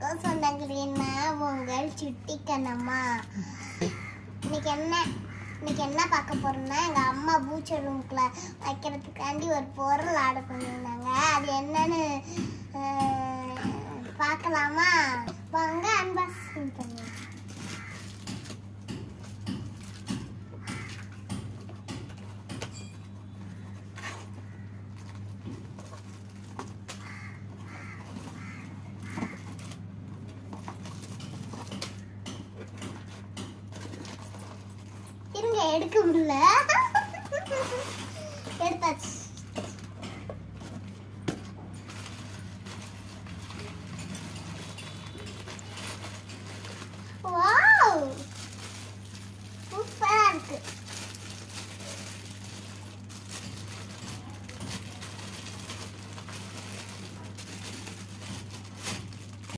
சொன்னாங்கன்னா உங்கள் சுட்டிக்கண்ணம்மா. இன்னைக்கு என்ன பார்க்க போறோம்னா, எங்க அம்மா பூச்சை ரூம்குள்ள வைக்கிறதுக்காண்டி ஒரு பொருள் ஆர்டர் பண்ணியிருந்தாங்க. அது என்னன்னு பார்க்கலாமா? வாங்க அன்பாக்சிங் பண்ணி. இருங்க, எடுக்க முடியல. எடுத்தாச்சு.